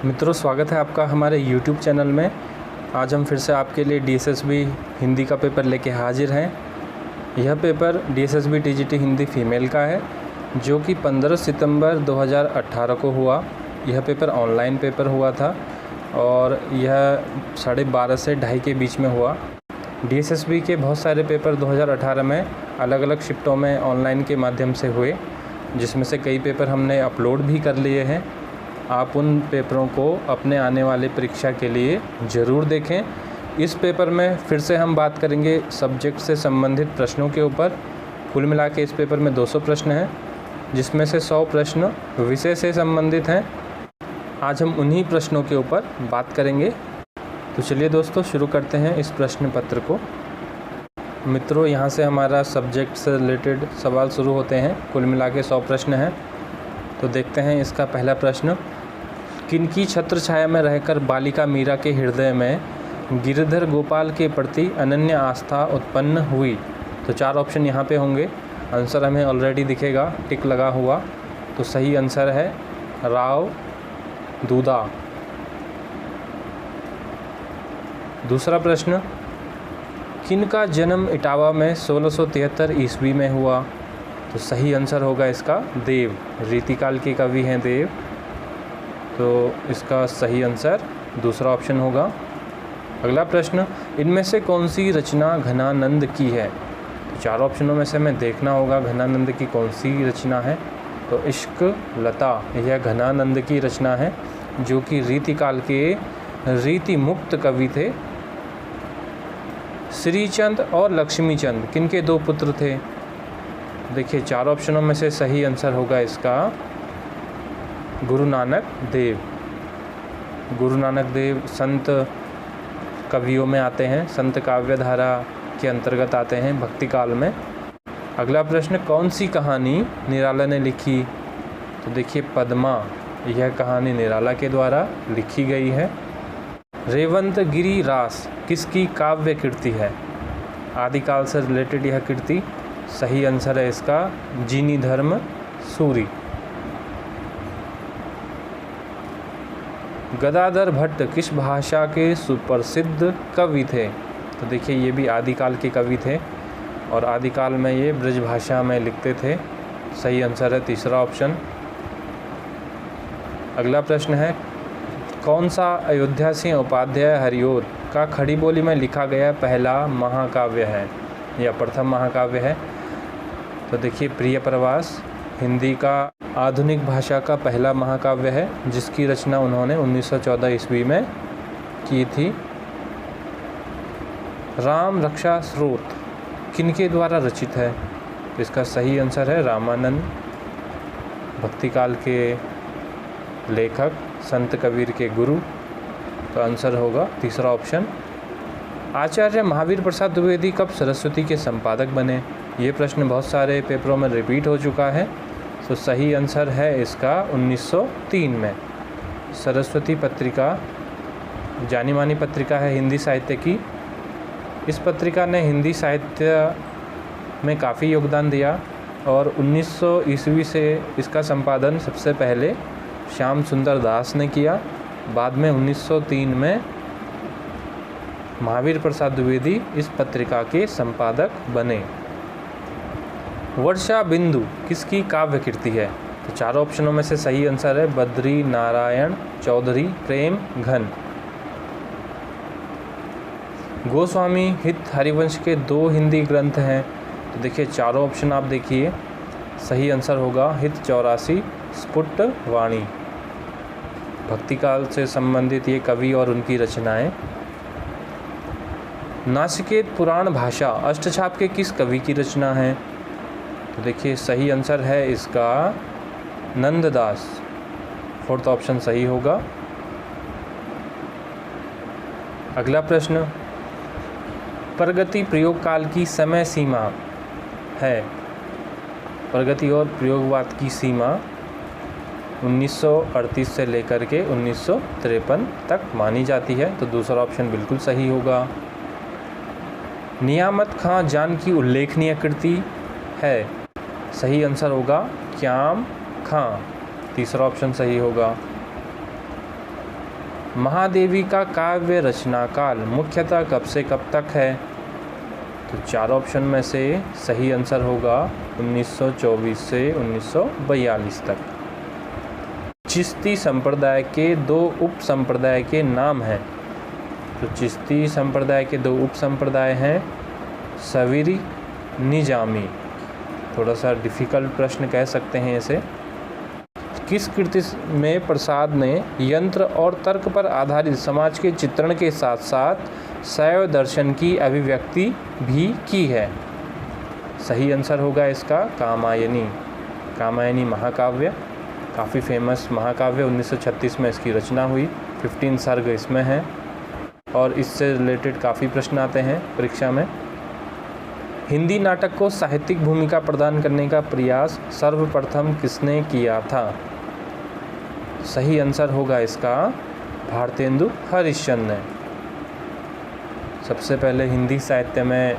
मित्रों, स्वागत है आपका हमारे YouTube चैनल में। आज हम फिर से आपके लिए DSSB हिंदी का पेपर लेके हाजिर हैं। यह paper DSSB TGT Hindi female का है, जो कि 15 सितंबर 2018 को हुआ। यह पेपर ऑनलाइन पेपर हुआ था और यह 12:30 से 2:30 के बीच में हुआ। DSSB के बहुत सारे पेपर 2018 में अलग अलग शिफ्टों में ऑनलाइन के माध्यम से हुए, जिसमें से कई पेपर हमने अपलोड भी कर लिए हैं। आप उन पेपरों को अपने आने वाले परीक्षा के लिए ज़रूर देखें। इस पेपर में फिर से हम बात करेंगे सब्जेक्ट से संबंधित प्रश्नों के ऊपर। कुल मिला के इस पेपर में 200 प्रश्न हैं, जिसमें से 100 प्रश्न विषय से संबंधित हैं। आज हम उन्हीं प्रश्नों के ऊपर बात करेंगे। तो चलिए दोस्तों, शुरू करते हैं इस प्रश्न पत्र को। मित्रों, यहाँ से हमारा सब्जेक्ट से रिलेटेड सवाल शुरू होते हैं। कुल मिला के 100 प्रश्न हैं। तो देखते हैं इसका पहला प्रश्न। किनकी छत्र छाया में रहकर बालिका मीरा के हृदय में गिरधर गोपाल के प्रति अनन्य आस्था उत्पन्न हुई? तो 4 ऑप्शन यहाँ पे होंगे। आंसर हमें ऑलरेडी दिखेगा, टिक लगा हुआ। तो सही आंसर है राव दूधा। दूसरा प्रश्न। किनका जन्म इटावा में 1673 ईस्वी में हुआ? तो सही आंसर होगा इसका देव। रीतिकाल के कवि हैं देव। तो इसका सही आंसर दूसरा ऑप्शन होगा। अगला प्रश्न। इनमें से कौन सी रचना घनानंद की है? तो 4 ऑप्शनों में से हमें देखना होगा घनानंद की कौन सी रचना है। तो इश्क लता यह घनानंद की रचना है, जो कि रीतिकाल के रीति मुक्त कवि थे। श्रीचंद और लक्ष्मीचंद किनके 2 पुत्र थे? देखिए 4 ऑप्शनों में से सही आंसर होगा इसका गुरु नानक देव। गुरु नानक देव संत कवियों में आते हैं, संत काव्य धारा के अंतर्गत आते हैं भक्ति काल में। अगला प्रश्न। कौन सी कहानी निराला ने लिखी? तो देखिए पद्मा यह कहानी निराला के द्वारा लिखी गई है। रेवंत गिरी रास किसकी काव्य कीर्ति है? आदिकाल से रिलेटेड यह कीर्ति। सही आंसर है इसका जीनी धर्म सूरी। गदाधर भट्ट किस भाषा के सुप्रसिद्ध कवि थे? तो देखिए ये भी आदिकाल के कवि थे और आदिकाल में ये ब्रज भाषा में लिखते थे। सही आंसर है तीसरा ऑप्शन। अगला प्रश्न है। कौन सा अयोध्या सिंह उपाध्याय हरिऔध का खड़ी बोली में लिखा गया पहला महाकाव्य है या प्रथम महाकाव्य है? तो देखिए प्रिय प्रवास हिंदी का आधुनिक भाषा का पहला महाकाव्य है, जिसकी रचना उन्होंने 1914 ईस्वी में की थी। राम रक्षा स्रोत किनके द्वारा रचित है? तो इसका सही आंसर है रामानंद, भक्ति काल के लेखक, संत कबीर के गुरु। तो आंसर होगा तीसरा ऑप्शन। आचार्य महावीर प्रसाद द्विवेदी कब सरस्वती के संपादक बने? ये प्रश्न बहुत सारे पेपरों में रिपीट हो चुका है। तो सही आंसर है इसका 1903 में। सरस्वती पत्रिका जानी मानी पत्रिका है हिंदी साहित्य की। इस पत्रिका ने हिंदी साहित्य में काफ़ी योगदान दिया और 1900 ईस्वी से इसका संपादन सबसे पहले श्याम सुंदर दास ने किया। बाद में 1903 में महावीर प्रसाद द्विवेदी इस पत्रिका के संपादक बने। वर्षा बिंदु किसकी काव्य कीर्ति है? तो 4 ऑप्शनों में से सही आंसर है बद्री नारायण चौधरी प्रेम घन। गोस्वामी हित हरिवंश के 2 हिंदी ग्रंथ हैं। तो देखिए 4 ऑप्शन आप देखिए। सही आंसर होगा हित 84 स्फुट वाणी। भक्ति काल से संबंधित ये कवि और उनकी रचनाएं। नासिकेत पुराण भाषा अष्टछाप के किस कवि की रचना है? तो देखिए सही आंसर है इसका नंददास। 4th ऑप्शन सही होगा। अगला प्रश्न। प्रगति प्रयोग काल की समय सीमा है? प्रगति और प्रयोगवाद की सीमा 1938 से लेकर के 1953 तक मानी जाती है। तो दूसरा ऑप्शन बिल्कुल सही होगा। नियामत खां जान की उल्लेखनीय कृति है? सही आंसर होगा क्याम खां। तीसरा ऑप्शन सही होगा। महादेवी का काव्य रचना काल मुख्यतः कब से कब तक है? तो 4 ऑप्शन में से सही आंसर होगा 1924 से 1942 तक। चिश्ती संप्रदाय के 2 उप संप्रदाय के नाम हैं। तो चिश्ती संप्रदाय के 2 उप संप्रदाय हैं सवीरी, निजामी। थोड़ा सा डिफ़िकल्ट प्रश्न कह सकते हैं इसे। किस कृति में प्रसाद ने यंत्र और तर्क पर आधारित समाज के चित्रण के साथ साथ शैव दर्शन की अभिव्यक्ति भी की है? सही आंसर होगा इसका कामायनी। कामायनी महाकाव्य काफ़ी फेमस महाकाव्य, 1936 में इसकी रचना हुई। 15 सर्ग इसमें हैं और इससे रिलेटेड काफ़ी प्रश्न आते हैं परीक्षा में। हिंदी नाटक को साहित्यिक भूमिका प्रदान करने का प्रयास सर्वप्रथम किसने किया था? सही आंसर होगा इसका भारतेंदु हरिश्चंद्र ने। सबसे पहले हिंदी साहित्य में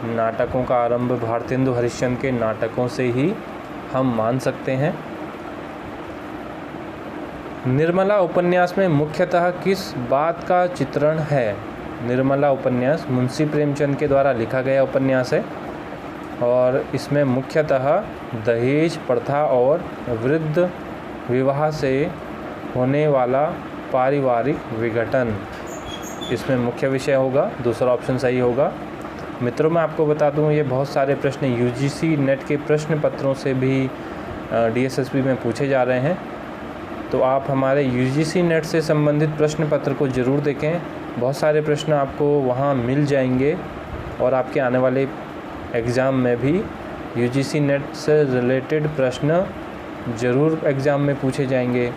नाटकों का आरंभ भारतेंदु हरिश्चंद्र के नाटकों से ही हम मान सकते हैं। निर्मला उपन्यास में मुख्यतः किस बात का चित्रण है? निर्मला उपन्यास मुंशी प्रेमचंद के द्वारा लिखा गया उपन्यास है और इसमें मुख्यतः दहेज प्रथा और वृद्ध विवाह से होने वाला पारिवारिक विघटन इसमें मुख्य विषय होगा। दूसरा ऑप्शन सही होगा। मित्रों, मैं आपको बता दूं ये बहुत सारे प्रश्न यूजीसी नेट के प्रश्न पत्रों से भी डीएसएसबी में पूछे जा रहे हैं, तो आप हमारे यूजीसी नेट से संबंधित प्रश्न पत्र को ज़रूर देखें। बहुत सारे प्रश्न आपको वहां मिल जाएंगे और आपके आने वाले एग्ज़ाम में भी यूजीसी नेट से रिलेटेड प्रश्न ज़रूर एग्ज़ाम में पूछे जाएंगे,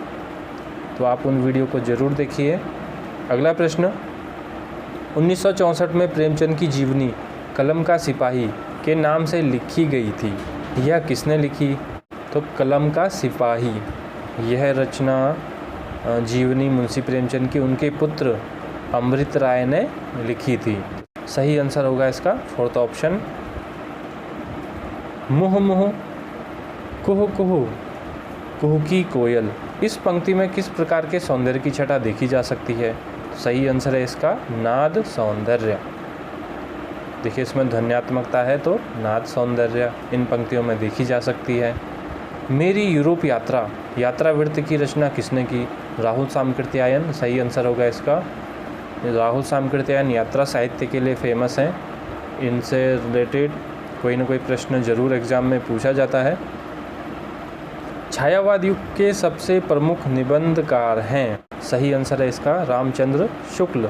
तो आप उन वीडियो को ज़रूर देखिए। अगला प्रश्न, 1964 में प्रेमचंद की जीवनी कलम का सिपाही के नाम से लिखी गई थी। यह किसने लिखी? तो कलम का सिपाही यह रचना जीवनी मुंशी प्रेमचंद की उनके पुत्र अमृत राय ने लिखी थी। सही आंसर होगा इसका 4th ऑप्शन। मुह मुह कुहू कुहू कुहुकी कोयल, इस पंक्ति में किस प्रकार के सौंदर्य की छटा देखी जा सकती है? सही आंसर है इसका नाद सौंदर्य। देखिए इसमें ध्वन्यात्मकता है तो नाद सौंदर्य इन पंक्तियों में देखी जा सकती है। मेरी यूरोप यात्रा वृत्त की रचना किसने की? राहुल सामकृत्यायन। सही आंसर होगा इसका। राहुल सामकृत्यायन यात्रा साहित्य के लिए फेमस हैं। इनसे रिलेटेड कोई ना कोई प्रश्न जरूर एग्जाम में पूछा जाता है। छायावाद युग के सबसे प्रमुख निबंधकार हैं। सही आंसर है इसका रामचंद्र शुक्ल।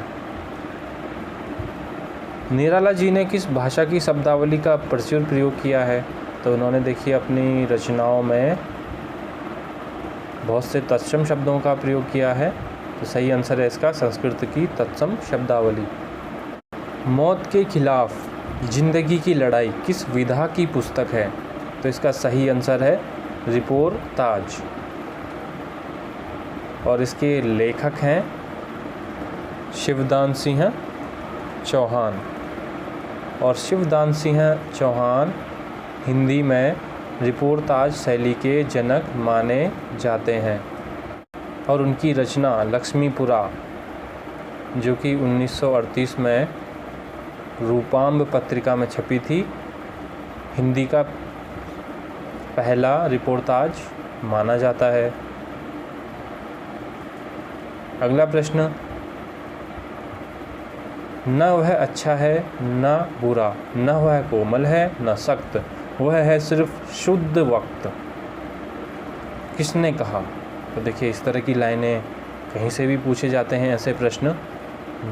निराला जी ने किस भाषा की शब्दावली का प्रचुर प्रयोग किया है? तो उन्होंने देखिए अपनी रचनाओं में बहुत से तत्सम शब्दों का प्रयोग किया है, तो सही आंसर है इसका संस्कृत की तत्सम शब्दावली। मौत के खिलाफ जिंदगी की लड़ाई किस विधा की पुस्तक है? तो इसका सही आंसर है रिपोर्ताज और इसके लेखक हैं शिवदान सिंह चौहान। और शिवदान सिंह चौहान हिंदी में रिपोर्ताज शैली के जनक माने जाते हैं और उनकी रचना लक्ष्मीपुरा जो कि 1938 में रूपाम्ब पत्रिका में छपी थी, हिंदी का पहला रिपोर्ताज माना जाता है। अगला प्रश्न, न वह अच्छा है न बुरा, न वह कोमल है न सख्त, वह है सिर्फ शुद्ध वक्त, किसने कहा? तो देखिए इस तरह की लाइनें कहीं से भी पूछे जाते हैं ऐसे प्रश्न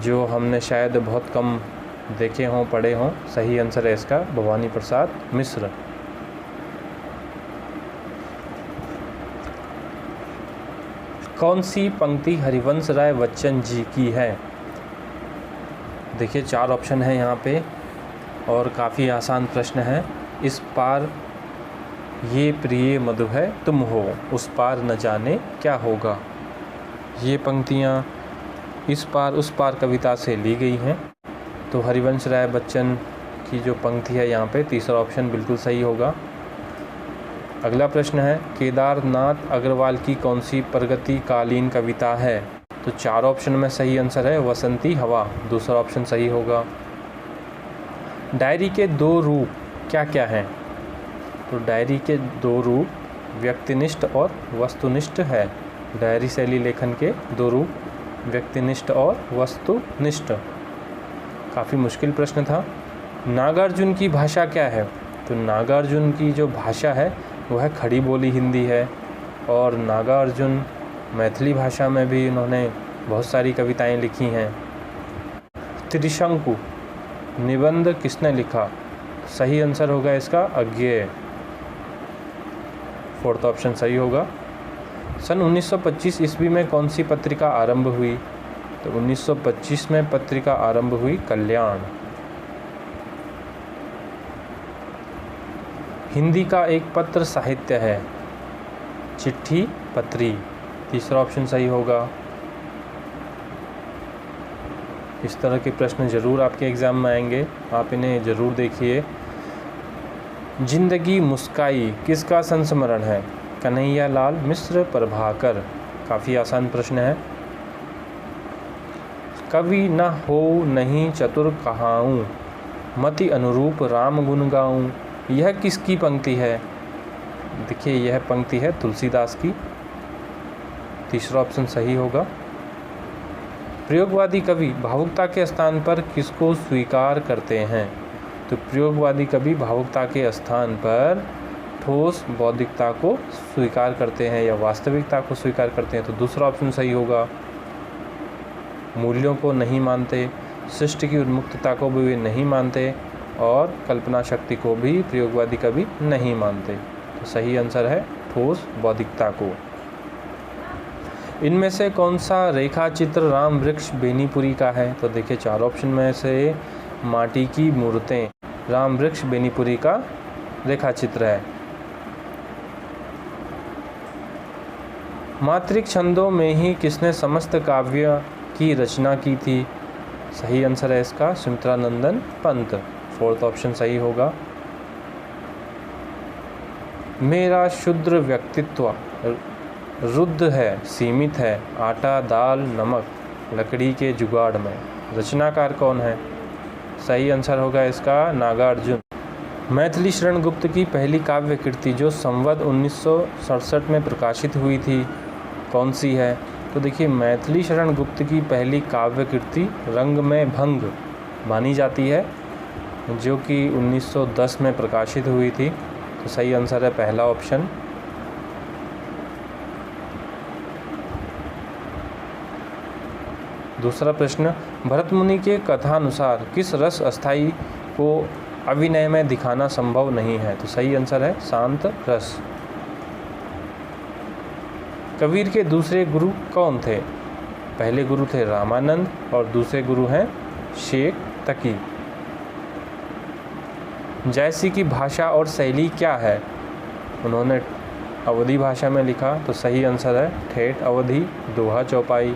जो हमने शायद बहुत कम देखे हों पढ़े हों। सही आंसर है इसका भवानी प्रसाद मिश्र। कौन सी पंक्ति हरिवंश राय बच्चन जी की है? देखिए 4 ऑप्शन है यहाँ पे और काफ़ी आसान प्रश्न है। इस पार ये प्रिय मधु है तुम हो, उस पार न जाने क्या होगा। ये पंक्तियाँ इस पार उस पार कविता से ली गई हैं। तो हरिवंश राय बच्चन की जो पंक्ति है यहाँ पे तीसरा ऑप्शन बिल्कुल सही होगा। अगला प्रश्न है केदारनाथ अग्रवाल की कौन सी प्रगतिकालीन कविता है? तो 4 ऑप्शन में सही आंसर है वसंती हवा, दूसरा ऑप्शन सही होगा। डायरी के 2 रूप क्या क्या हैं? तो डायरी के 2 रूप व्यक्तिनिष्ठ और वस्तुनिष्ठ है। डायरी शैली लेखन के 2 रूप व्यक्तिनिष्ठ और वस्तुनिष्ठ। काफ़ी मुश्किल प्रश्न था। नागार्जुन की भाषा क्या है? तो नागार्जुन की जो भाषा है वह खड़ी बोली हिंदी है, और नागार्जुन मैथिली भाषा में भी इन्होंने बहुत सारी कविताएं लिखी हैं। त्रिशंकु निबंध किसने लिखा? सही आंसर होगा इसका अज्ञेय, 4th ऑप्शन सही होगा। सन 1925 ईस्वी में कौन सी पत्रिका आरंभ हुई? तो 1925 में पत्रिका आरंभ हुई कल्याण। हिंदी का एक पत्र साहित्य है? चिट्ठी, पत्री, तीसरा ऑप्शन सही होगा। इस तरह के प्रश्न ज़रूर आपके एग्ज़ाम में आएंगे, आप इन्हें ज़रूर देखिए। जिंदगी मुस्काई किसका संस्मरण है? कन्हैया लाल मिश्र प्रभाकर, काफ़ी आसान प्रश्न है। कवि न हो नहीं चतुर कहाऊँ, मति अनुरूप राम गुण गाऊँ, यह किसकी पंक्ति है? देखिए यह पंक्ति है तुलसीदास की, तीसरा ऑप्शन सही होगा। प्रयोगवादी कवि भावुकता के स्थान पर किसको स्वीकार करते हैं? तो प्रयोगवादी कवि भावुकता के स्थान पर ठोस बौद्धिकता को स्वीकार करते हैं या वास्तविकता को स्वीकार करते हैं, तो दूसरा ऑप्शन सही होगा। मूल्यों को नहीं मानते, सृष्टि की उन्मुक्तता को भी वे नहीं मानते, और कल्पना शक्ति को भी प्रयोगवादी कवि नहीं मानते, तो सही आंसर है ठोस बौद्धिकता को। इनमें से कौन सा रेखा चित्र राम वृक्ष बेनीपुरी का है? तो देखिए 4 ऑप्शन में से माटी की मूर्तें राम वृक्ष बेनीपुरी का रेखा चित्र है। मातृक छंदों में ही किसने समस्त काव्य की रचना की थी? सही आंसर है इसका सुमित्रानंदन पंत, 4th ऑप्शन सही होगा। मेरा शुद्र व्यक्तित्व रुद्ध है, सीमित है, आटा दाल नमक लकड़ी के जुगाड़ में, रचनाकार कौन है? सही आंसर होगा इसका नागार्जुन। मैथिली शरण गुप्त की पहली काव्य कृति जो संवत 1967 में प्रकाशित हुई थी कौन सी है? तो देखिए मैथिली शरण गुप्त की पहली काव्य कृति रंग में भंग मानी जाती है, जो कि 1910 में प्रकाशित हुई थी, तो सही आंसर है पहला ऑप्शन। दूसरा प्रश्न, भरत मुनि के कथानुसार किस रस अस्थाई को अभिनय में दिखाना संभव नहीं है? तो सही आंसर है शांत रस। कबीर के दूसरे गुरु कौन थे? पहले गुरु थे रामानंद और दूसरे गुरु हैं शेख तकी। जयसी की भाषा और शैली क्या है? उन्होंने अवधी भाषा में लिखा, तो सही आंसर है ठेठ अवधी, दोहा चौपाई।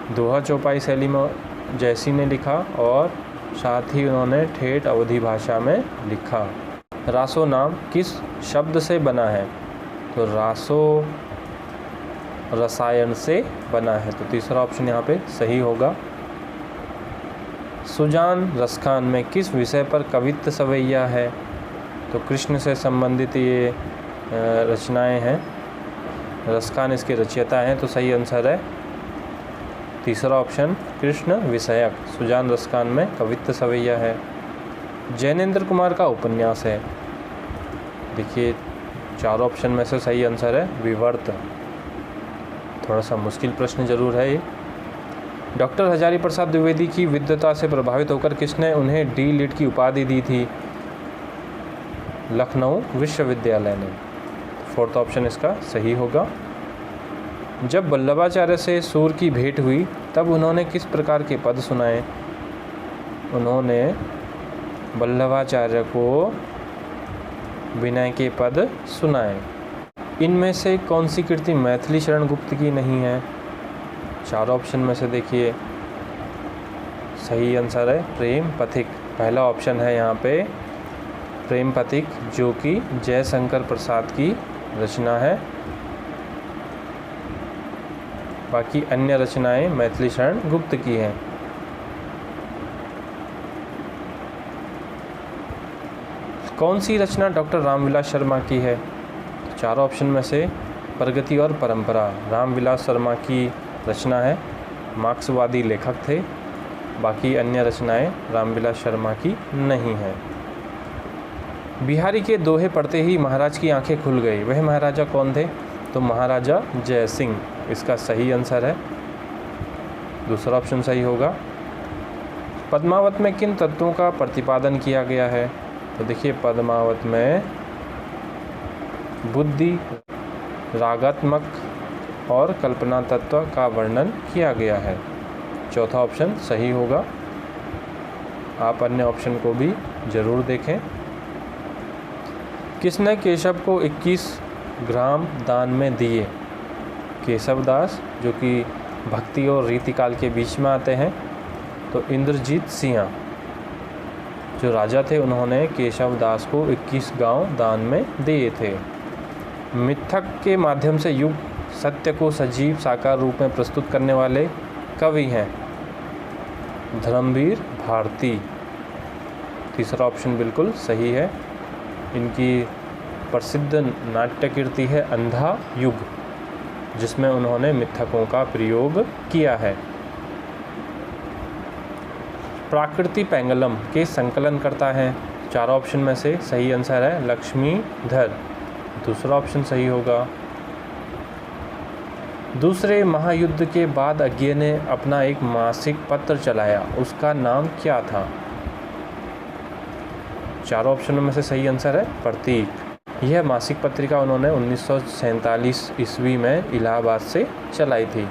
दोहा चौपाई शैली में जयसी ने लिखा और साथ ही उन्होंने ठेठ अवधी भाषा में लिखा। रासो नाम किस शब्द से बना है? तो रासो रसायन से बना है, तो तीसरा ऑप्शन यहाँ पे सही होगा। सुजान रसखान में किस विषय पर कवित्व सवैया है? तो कृष्ण से संबंधित ये रचनाएं हैं, रसखान इसके रचयिता हैं, तो सही आंसर है तीसरा ऑप्शन कृष्ण विषयक। सुजान रसखान में कवित्व सवैया है। जैनेंद्र कुमार का उपन्यास है? देखिए 4 ऑप्शन में से सही आंसर है विवर्त। थोड़ा सा मुश्किल प्रश्न जरूर है ये। डॉक्टर हजारी प्रसाद द्विवेदी की विद्वता से प्रभावित होकर किसने उन्हें डी लिट की उपाधि दी थी? लखनऊ विश्वविद्यालय ने, 4th ऑप्शन इसका सही होगा। जब वल्लभाचार्य से सूर की भेंट हुई तब उन्होंने किस प्रकार के पद सुनाए? उन्होंने वल्लभाचार्य को विनय के पद सुनाए। इनमें से कौन सी कृति मैथिली शरण गुप्त की नहीं है? 4 ऑप्शन में से देखिए सही आंसर है प्रेम पथिक, पहला ऑप्शन है यहाँ पे प्रेम पथिक, जो कि जयशंकर प्रसाद की रचना है। बाकी अन्य रचनाएं मैथिली शरण गुप्त की हैं। कौन सी रचना डॉक्टर रामविलास शर्मा की है? चारों ऑप्शन में से प्रगति और परंपरा रामविलास शर्मा की रचना है, मार्क्सवादी लेखक थे। बाकी अन्य रचनाएं रामविलास शर्मा की नहीं हैं। बिहारी के दोहे पढ़ते ही महाराज की आंखें खुल गई, वह महाराजा कौन थे? तो महाराजा जय सिंह इसका सही आंसर है, दूसरा ऑप्शन सही होगा। पद्मावत में किन तत्वों का प्रतिपादन किया गया है? तो देखिए पद्मावत में बुद्धि, रागात्मक और कल्पना तत्व का वर्णन किया गया है, चौथा ऑप्शन सही होगा। आप अन्य ऑप्शन को भी ज़रूर देखें। किसने केशव को 21 ग्राम दान में दिए? केशव दास, जो कि भक्ति और रीतिकाल के बीच में आते हैं। तो इंद्रजीत सिंह जो राजा थे, उन्होंने केशव दास को 21 गांव दान में दिए थे। मिथक के माध्यम से युग सत्य को सजीव साकार रूप में प्रस्तुत करने वाले कवि हैं? धर्मवीर भारती, तीसरा ऑप्शन बिल्कुल सही है। इनकी प्रसिद्ध नाट्य कृति है अंधा युग, जिसमें उन्होंने मिथकों का प्रयोग किया है। प्राकृति पैंगलम के संकलन करता है? चारों ऑप्शन में से सही आंसर है लक्ष्मीधर, दूसरा ऑप्शन सही होगा। दूसरे महायुद्ध के बाद अज्ञे ने अपना एक मासिक पत्र चलाया, उसका नाम क्या था? चारों ऑप्शनों में से सही आंसर है प्रतीक। यह मासिक पत्रिका उन्होंने 1947 ईस्वी में इलाहाबाद से चलाई थी।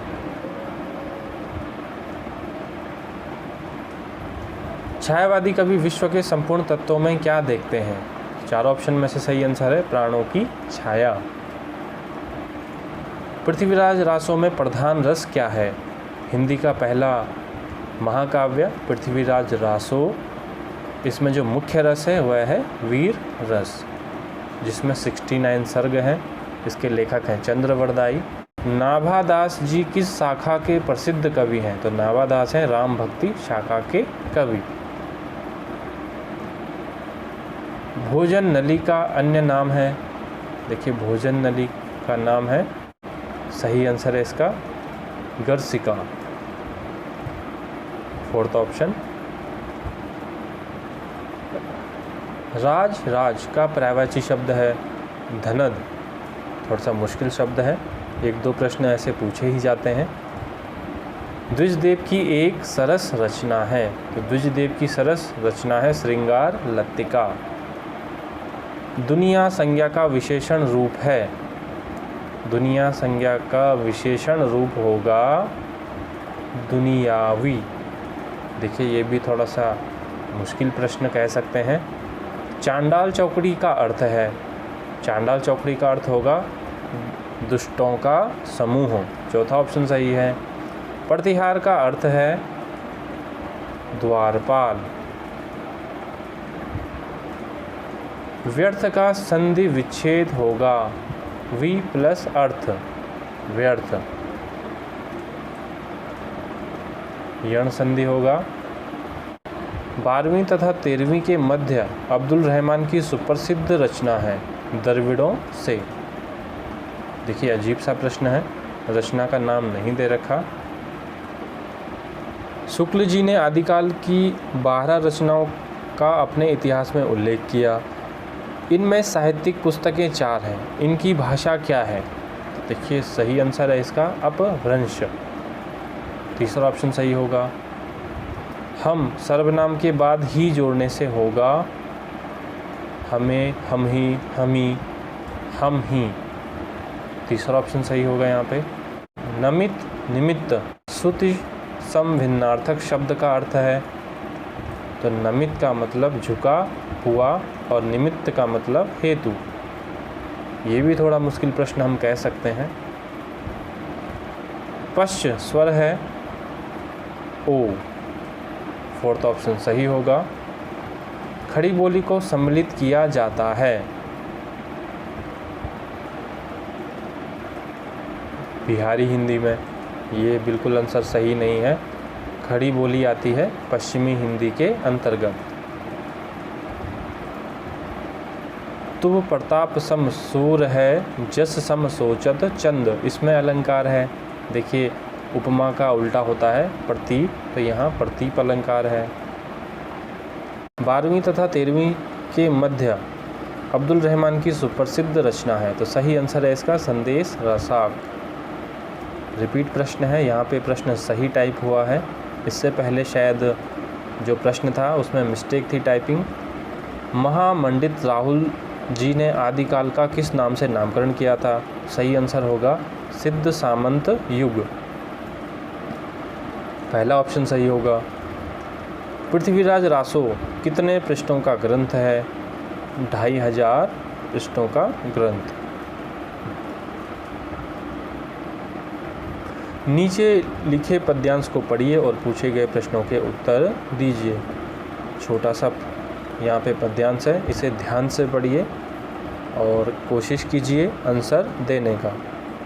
छायावादी कवि विश्व के संपूर्ण तत्वों में क्या देखते हैं? चारों ऑप्शन में से सही आंसर है प्राणों की छाया। पृथ्वीराज रासों में प्रधान रस क्या है? हिंदी का पहला महाकाव्य पृथ्वीराज रासो, इसमें जो मुख्य रस है वह है वीर रस, जिसमें 69 सर्ग हैं। इसके लेखक हैं चंद्रवरदाई। नाभादास जी किस शाखा के प्रसिद्ध कवि हैं? तो नाभादास हैं राम भक्ति शाखा के कवि। भोजन नली का अन्य नाम है? देखिए भोजन नली का नाम है, सही आंसर है इसका गर्सिका, फोर्थ ऑप्शन। राज राज का पर्यायवाची शब्द है धनद, थोड़ा सा मुश्किल शब्द है, एक दो प्रश्न ऐसे पूछे ही जाते हैं। द्विजदेव की एक सरस रचना है? तो द्विजदेव की सरस रचना है श्रृंगार लत्तिका। दुनिया संज्ञा का विशेषण रूप है? दुनिया संज्ञा का विशेषण रूप होगा दुनियावी। देखिए ये भी थोड़ा सा मुश्किल प्रश्न कह सकते हैं। चांडाल चौकड़ी का अर्थ है? चांडाल चौकड़ी का अर्थ होगा दुष्टों का समूह, चौथा ऑप्शन सही है। प्रतिहार का अर्थ है द्वारपाल। व्यर्थ का संधि विच्छेद होगा वि प्लस अर्थ, व्यर्थ। यण संधि होगा। 12वीं तथा 13वीं के मध्य अब्दुल रहमान की सुप्रसिद्ध रचना है द्रविड़ों से। देखिए अजीब सा प्रश्न है, रचना का नाम नहीं दे रखा। शुक्ल जी ने आदिकाल की 12 रचनाओं का अपने इतिहास में उल्लेख किया। इनमें साहित्यिक पुस्तकें 4 हैं, इनकी भाषा क्या है? देखिए सही आंसर है इसका अपभ्रंश, तीसरा ऑप्शन सही होगा। हम सर्वनाम के बाद ही जोड़ने से होगा हमें, हम ही, हमी, हम ही, तीसरा ऑप्शन सही होगा यहाँ पे। नमित निमित्त श्रुति समभिन्नार्थक शब्द का अर्थ है? तो नमित का मतलब झुका हुआ और निमित्त का मतलब हेतु। ये भी थोड़ा मुश्किल प्रश्न हम कह सकते हैं। पश्च स्वर है ओ, फोर्थ ऑप्शन सही होगा। खड़ी बोली को सम्मिलित किया जाता है? बिहारी हिंदी में, ये बिल्कुल आंसर सही नहीं है। खड़ी बोली आती है पश्चिमी हिंदी के अंतर्गत। तुव प्रताप सम सूर है, जस सम सोचत चंद, इसमें अलंकार है। देखिए उपमा का उल्टा होता है प्रतीप, तो यहाँ प्रतीप अलंकार है। 12वीं तथा 13वीं के मध्य अब्दुल रहमान की सुप्रसिद्ध रचना है, तो सही आंसर है इसका संदेश रसाक। रिपीट प्रश्न है, यहाँ पे प्रश्न सही टाइप हुआ है। इससे पहले शायद जो प्रश्न था उसमें मिस्टेक थी टाइपिंग। महामंडित राहुल जी ने आदिकाल का किस नाम से नामकरण किया था? सही आंसर होगा सिद्ध सामंत युग, पहला ऑप्शन सही होगा। पृथ्वीराज रासो कितने पृष्ठों का ग्रंथ है? 2500 पृष्ठों का ग्रंथ। नीचे लिखे पद्यांश को पढ़िए और पूछे गए प्रश्नों के उत्तर दीजिए। छोटा सा यहाँ पे पद्यांश है, इसे ध्यान से पढ़िए और कोशिश कीजिए आंसर देने का।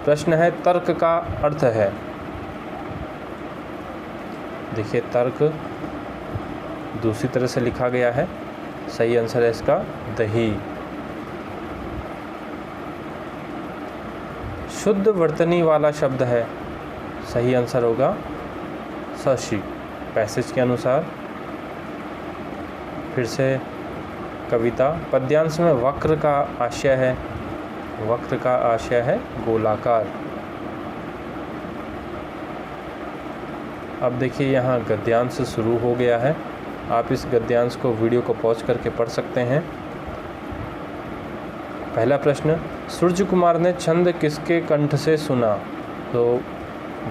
प्रश्न है तर्क का अर्थ है। देखिए तर्क दूसरी तरह से लिखा गया है, सही आंसर है इसका दही। शुद्ध वर्तनी वाला शब्द है, सही आंसर होगा शशि। पैसेज के अनुसार फिर से कविता। पद्यांश में वक्र का आशय है, वक्र का आशय है गोलाकार। अब देखिए यहाँ गद्यांश शुरू हो गया है। आप इस गद्यांश को वीडियो को पॉज करके पढ़ सकते हैं। पहला प्रश्न, सूर्य कुमार ने छंद किसके कंठ से सुना? तो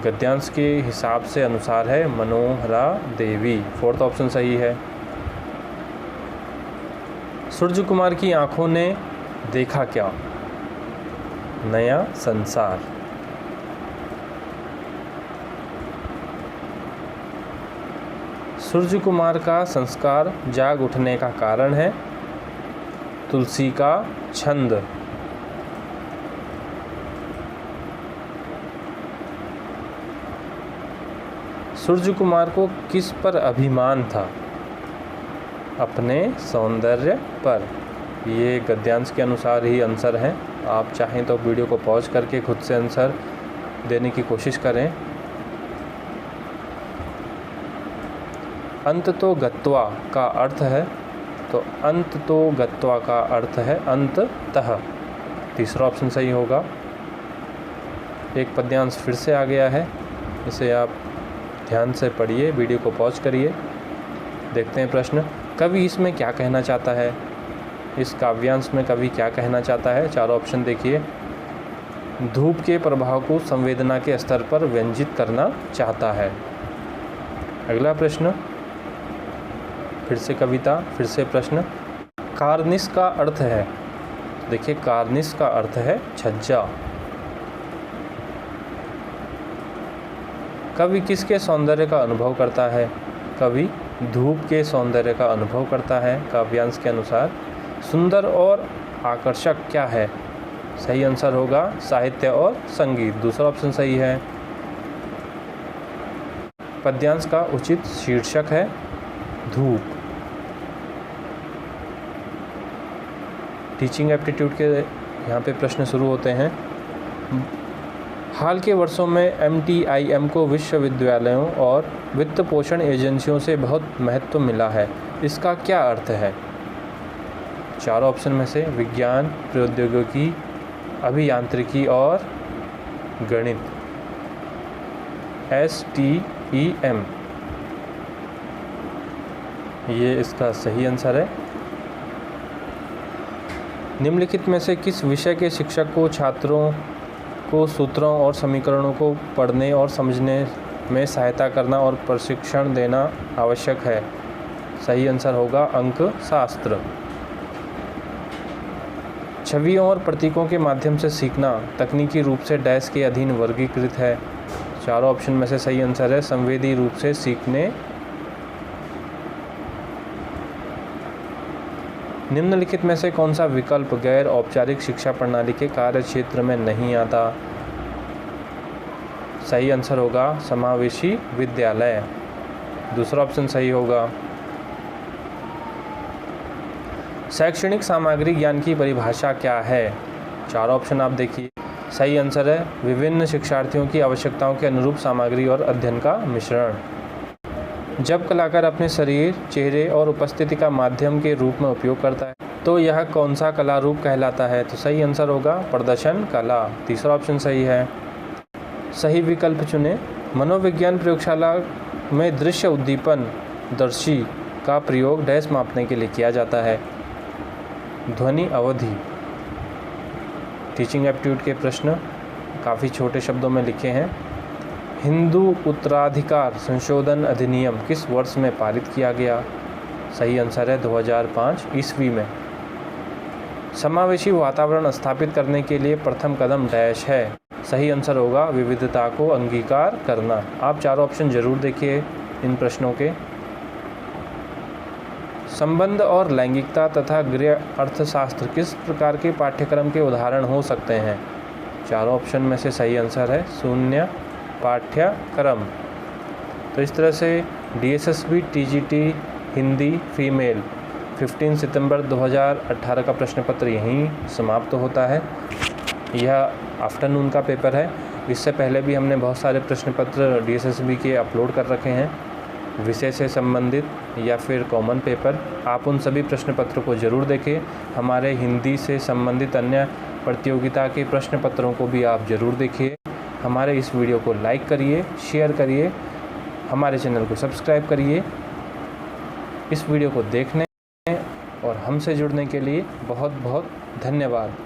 गद्यांश के हिसाब से अनुसार है मनोहरा देवी, फोर्थ ऑप्शन सही है। सूर्य कुमार की आंखों ने देखा क्या? नया संसार। सूर्य कुमार का संस्कार जाग उठने का कारण है तुलसी का छंद। सूर्य कुमार को किस पर अभिमान था? अपने सौंदर्य पर। ये गद्यांश के अनुसार ही आंसर है। आप चाहें तो वीडियो को पॉज करके खुद से आंसर देने की कोशिश करें। अंत तो गत्वा का अर्थ है, तो अंत तो गत्वा का अर्थ है अंततः, तीसरा ऑप्शन सही होगा। एक पद्यांश फिर से आ गया है, इसे आप ध्यान से पढ़िए, वीडियो को पॉज करिए। देखते हैं प्रश्न, कवि इसमें क्या कहना चाहता है? इस काव्यांश में कवि क्या कहना चाहता है? चारों ऑप्शन देखिए। धूप के प्रभाव को संवेदना के स्तर पर व्यंजित करना चाहता है। अगला प्रश्न, फिर से कविता, फिर से प्रश्न। कार्निस का अर्थ है, देखिए कार्निस का अर्थ है छज्जा। कवि किसके सौंदर्य का अनुभव करता है? कवि धूप के सौंदर्य का अनुभव करता है। काव्यांश के अनुसार सुंदर और आकर्षक क्या है? सही आंसर होगा साहित्य और संगीत, दूसरा ऑप्शन सही है। पद्यांश का उचित शीर्षक है धूप। टीचिंग एप्टीट्यूड के यहाँ पे प्रश्न शुरू होते हैं। हाल के वर्षों में MTIM को विश्वविद्यालयों और वित्त पोषण एजेंसियों से बहुत महत्व मिला है, इसका क्या अर्थ है? चारों ऑप्शन में से विज्ञान, प्रौद्योगिकी, अभियांत्रिकी और गणित। STEM ये इसका सही आंसर है। निम्नलिखित में से किस विषय के शिक्षक को छात्रों को सूत्रों और समीकरणों को पढ़ने और समझने में सहायता करना और प्रशिक्षण देना आवश्यक है? सही आंसर होगा अंक शास्त्र। छवियों और प्रतीकों के माध्यम से सीखना तकनीकी रूप से डैश के अधीन वर्गीकृत है। चारों ऑप्शन में से सही आंसर है संवेदी रूप से सीखने। निम्नलिखित में से कौन सा विकल्प गैर औपचारिक शिक्षा प्रणाली के कार्य क्षेत्र में नहीं आता? सही आंसर होगा समावेशी विद्यालय। दूसरा ऑप्शन सही होगा। शैक्षणिक सामग्री ज्ञान की परिभाषा क्या है? 4 ऑप्शन आप देखिए। सही आंसर है विभिन्न शिक्षार्थियों की आवश्यकताओं के अनुरूप सामग्री और अध्ययन का मिश्रण। जब कलाकार अपने शरीर, चेहरे और उपस्थिति का माध्यम के रूप में उपयोग करता है तो यह कौन सा कला रूप कहलाता है? तो सही आंसर होगा प्रदर्शन कला। तीसरा ऑप्शन सही है। सही विकल्प चुनें। मनोविज्ञान प्रयोगशाला में दृश्य उद्दीपन दर्शी का प्रयोग डैश मापने के लिए किया जाता है। ध्वनि अवधि। टीचिंग एप्टीट्यूड के प्रश्न काफ़ी छोटे शब्दों में लिखे हैं। हिंदू उत्तराधिकार संशोधन अधिनियम किस वर्ष में पारित किया गया? सही आंसर है 2005 ईस्वी में। समावेशी वातावरण स्थापित करने के लिए प्रथम कदम डैश है। सही आंसर होगा विविधता को अंगीकार करना। आप 4 ऑप्शन जरूर देखिए इन प्रश्नों के। संबंध और लैंगिकता तथा गृह अर्थशास्त्र किस प्रकार के पाठ्यक्रम के उदाहरण हो सकते हैं? 4 ऑप्शन में से सही आंसर है शून्य पाठ्यक्रम। तो इस तरह से DSSB TGT हिंदी फीमेल 15 सितंबर 2018 का प्रश्न पत्र यहीं समाप्त होता है। यह आफ्टरनून का पेपर है। इससे पहले भी हमने बहुत सारे प्रश्न पत्र DSSB के अपलोड कर रखे हैं, विषय से संबंधित या फिर कॉमन पेपर। आप उन सभी प्रश्न पत्रों को ज़रूर देखें। हमारे हिंदी से संबंधित अन्य प्रतियोगिता के प्रश्न पत्रों को भी आप ज़रूर देखिए। हमारे इस वीडियो को लाइक करिए, शेयर करिए, हमारे चैनल को सब्सक्राइब करिए। इस वीडियो को देखने और हमसे जुड़ने के लिए बहुत बहुत धन्यवाद।